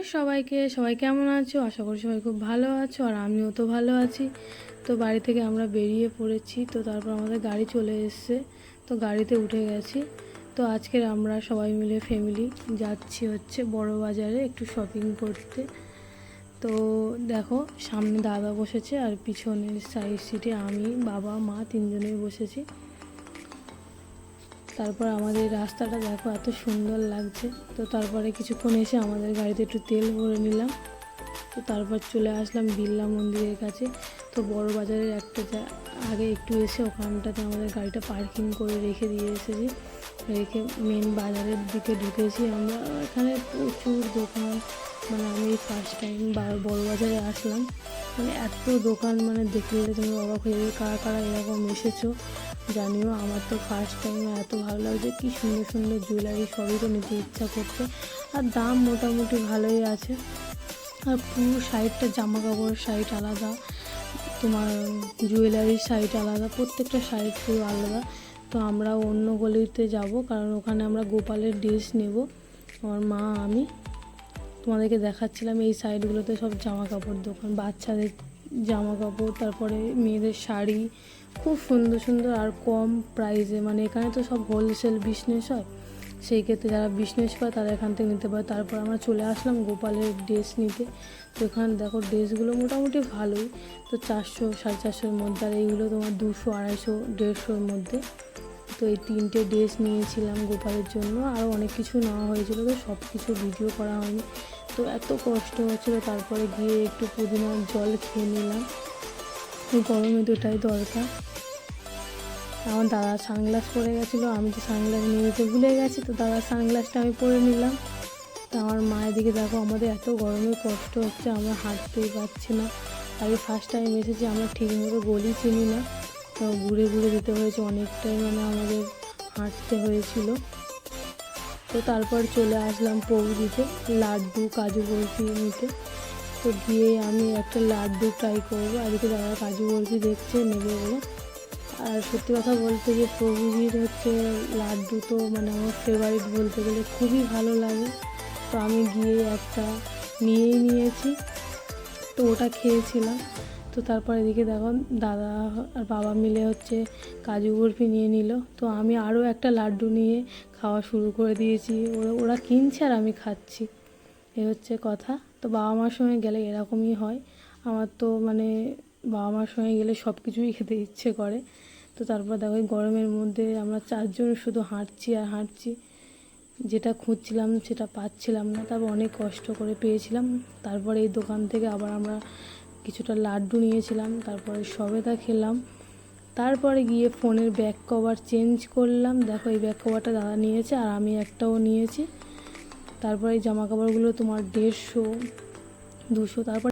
Hello সবাইকে, সবাই কেমন আছো? আশা করি সবাই খুব ভালো আছো, আর আমিও তো ভালো আছি। তো বাড়ি থেকে আমরা বেরিয়ে পড়েছি, তো তারপর আমাদের গাড়ি চলে এসেছে, তো গাড়িতে উঠে গেছি। তো আজকের আমরা সবাই মিলে ফ্যামিলি যাচ্ছি হচ্ছে বড় বাজারে একটু শপিং করতে। তো দেখো সামনে দাদা বসেছে আর পিছনের সাইড সিটে আমি, বাবা, মা তিনজনেই বসেছি। তারপর আমাদের রাস্তাটা দেখো এত সুন্দর লাগছে। তো তারপরে কিছুক্ষণ এসে আমাদের গাড়িতে একটু তেল ভরে নিলাম। তো তারপর চলে আসলাম বিড়লা মন্দিরের কাছে। তো বড় বাজারের আগে একটু এসে ওখানটাতে আমাদের গাড়িটা পার্কিং করে রেখে দিয়ে এসেছি, রেখে মেন বাজারের দিকে ঢুকেছি আমরা। এখানে প্রচুর দোকান, মানে আমি ফার্স্ট টাইম বড় বাজারে আসলাম, মানে এত দোকান, মানে দেখলে তুমি অবাক হয়ে যাবে কারা কারা এরকম এসেছো জানিও। আমার তো ফার্স্ট টাইম এত ভালো লাগছে, কি সুন্দর সুন্দর জুয়েলারি, সবই তো নিতে ইচ্ছা করছে, আর দাম মোটামুটি ভালোই আছে। আর পুরো সাইডটা জামা কাপড়ের সাইড আলাদা, তোমার জুয়েলারির সাইড আলাদা, প্রত্যেকটা সাইড পুরো আলাদা। তো আমরা অন্য গলিতে যাব, কারণ ওখানে আমরা গোপালের ড্রেস নেব, আমার মা আমি। তোমাদেরকে দেখাচ্ছিলাম এই সাইডগুলোতে সব জামা কাপড় দোকান, বাচ্চাদের জামা কাপড়, তারপরে মেয়েদের শাড়ি, খুব সুন্দর সুন্দর আর কম প্রাইসে। মানে এখানে তো সব হোলসেল বিজনেস হয়, সেই ক্ষেত্রে যারা বিজনেস করে তারা এখান থেকে নিতে পারে। তারপর আমরা চলে আসলাম গোপালের ড্রেস নিতে। তো এখানে দেখো ড্রেসগুলো মোটামুটি ভালোই, তো 400 450-এর মধ্যে, আর এইগুলো তোমার 200 250 150-এর মধ্যে। তো এই 3টে ড্রেস নিয়েছিলাম গোপালের জন্য, আরও অনেক কিছু নেওয়া হয়েছিল, তো সব কিছু ভিডিও করা হয়নি। তো এত কষ্ট হচ্ছিলো, তারপরে গিয়ে একটু পুদিনার জল খেয়ে নিলাম, গরমে তো এটাই দরকার। আমার দাদা সানগ্লাস পরে গেছিলো, আমি তো সানগ্লাস নিয়ে যেতে ভুলে গেছি, তো দাদার সানগ্লাসটা আমি পরে নিলাম। তো আমার মায়ের দিকে দেখো, আমাদের এত গরমে কষ্ট হচ্ছে, আমরা হাঁটতেই পারছি না। আগে ফার্স্ট টাইম এসেছি, আমরা ঠিকমতো গলি চিনি না, তো ঘুরে ঘুরে যেতে হয়েছে অনেকটাই, মানে আমাদের হাঁটতে হয়েছিল। তো তারপর চলে আসলাম পৌঁছিতে লাড্ডু কাজু বরফি নিতে। তো গিয়ে আমি একটা লাড্ডু ট্রাই করবো, আজকে দাদা কাজু বরফি দেখছে নেবে বলে। আর সত্যি কথা বলতে যে প্রভুজির হচ্ছে লাড্ডু তো মানে আমার ফেভারিট বলতে গেলে, খুবই ভালো লাগে। তো আমি গিয়ে একটা নিয়েছি, তো ওটা খেয়েছিলাম। তো তারপর এদিকে দেখো দাদা আর বাবা মিলে হচ্ছে কাজু বরফি নিয়ে নিল, তো আমি আরও একটা লাড্ডু নিয়ে খাওয়া শুরু করে দিয়েছি। ওরা কিনছে আর আমি খাচ্ছি, এই হচ্ছে কথা। তো বাবা মার সঙ্গে গেলে এরকমই হয়, আমার তো মানে বাবা মার সঙ্গে গেলে সব কিছুই খেতে ইচ্ছে করে। তো তারপর দেখো গরমের মধ্যে আমরা 4জন শুধু হাঁটছি আর হাঁটছি, যেটা খুঁজছিলাম সেটা পাচ্ছিলাম না, তারপর অনেক কষ্ট করে পেয়েছিলাম। তারপরে এই দোকান থেকে আবার আমরা কিছুটা লাড্ডু নিয়েছিলাম, তারপরে সবেদা খেলাম। তারপরে গিয়ে ফোনের ব্যাক কভার চেঞ্জ করলাম, দেখো এই ব্যাক কভারটা দাদা নিয়েছে আর আমি একটাও নিয়েছি। তারপরে এই জামা কাপড়গুলো তোমার 150 200। তারপর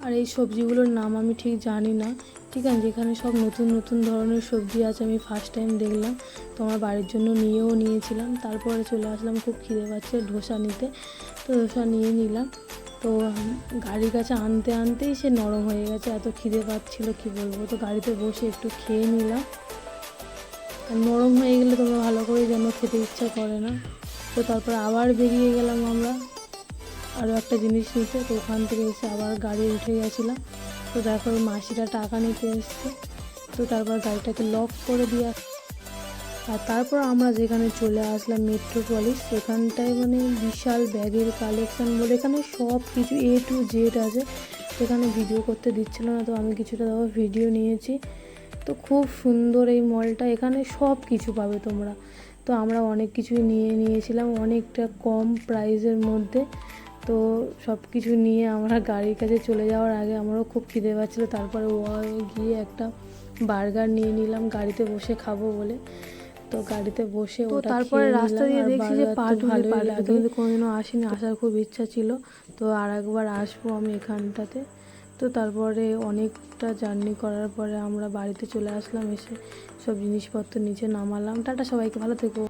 আর এই সবজিগুলোর নাম আমি ঠিক জানি না, ঠিক আছে, যেখানে সব নতুন নতুন ধরনের সবজি আছে, আমি ফার্স্ট টাইম দেখলাম, তো আমার বাড়ির জন্য নিয়েছিলাম। তারপরে চলে আসলাম, খুব খিদে পাচ্ছে, ধোসা নিতে। তো ধোসা নিয়ে নিলাম, তো গাড়ির কাছে আনতে আনতেই সে নরম হয়ে গেছে, এত খিদে পাচ্ছিল কি বলবো। তো গাড়িতে বসে একটু খেয়ে নিলাম, আর নরম হয়ে গেলে তোমরা ভালো করে যেন খেতে ইচ্ছা করে না। তো তারপর আবার বেরিয়ে গেলাম আমরা আরও একটা জিনিস নিতে। তো ওখান থেকে এসে আবার গাড়ি উঠে গেছিলাম। তো দেখো ওই মাসিটা টাকা নিতে এসছে, তো তারপর গাড়িটাকে লক করে দিয়ে, আর তারপর আমরা যেখানে চলে আসলাম মেট্রোপলিস, সেখানটায় মানে বিশাল ব্যাগের কালেকশান বলে এখানে সব কিছু A to Z আছে। এখানে ভিডিও করতে দিচ্ছিল না, তো আমি কিছুটা দেখো ভিডিও নিয়েছি। তো খুব সুন্দর এই মলটা, এখানে সব কিছু পাবে তোমরা। তো আমরা অনেক কিছুই নিয়েছিলাম অনেকটা কম প্রাইসের মধ্যে। তো সব কিছু নিয়ে আমরা গাড়ির কাছে চলে যাওয়ার আগে আমারও খুব খিদে পাচ্ছিলো, তারপরে গিয়ে একটা বার্গার নিয়ে নিলাম গাড়িতে বসে খাবো বলে। তো গাড়িতে বসে ওটা তারপরে রাস্তা দিয়ে দেখছি যে পাটুলি কিন্তু কোনোদিনও আসিনি, আসার খুব ইচ্ছা ছিল, তো আর একবার আসবো আমি এখানটাতে। তো তারপরে অনেকটা জার্নি করার পরে আমরা বাড়িতে চলে আসলাম, এসে সব জিনিসপত্র নিচে নামালাম। টাটা সবাইকে, ভালো থেকো।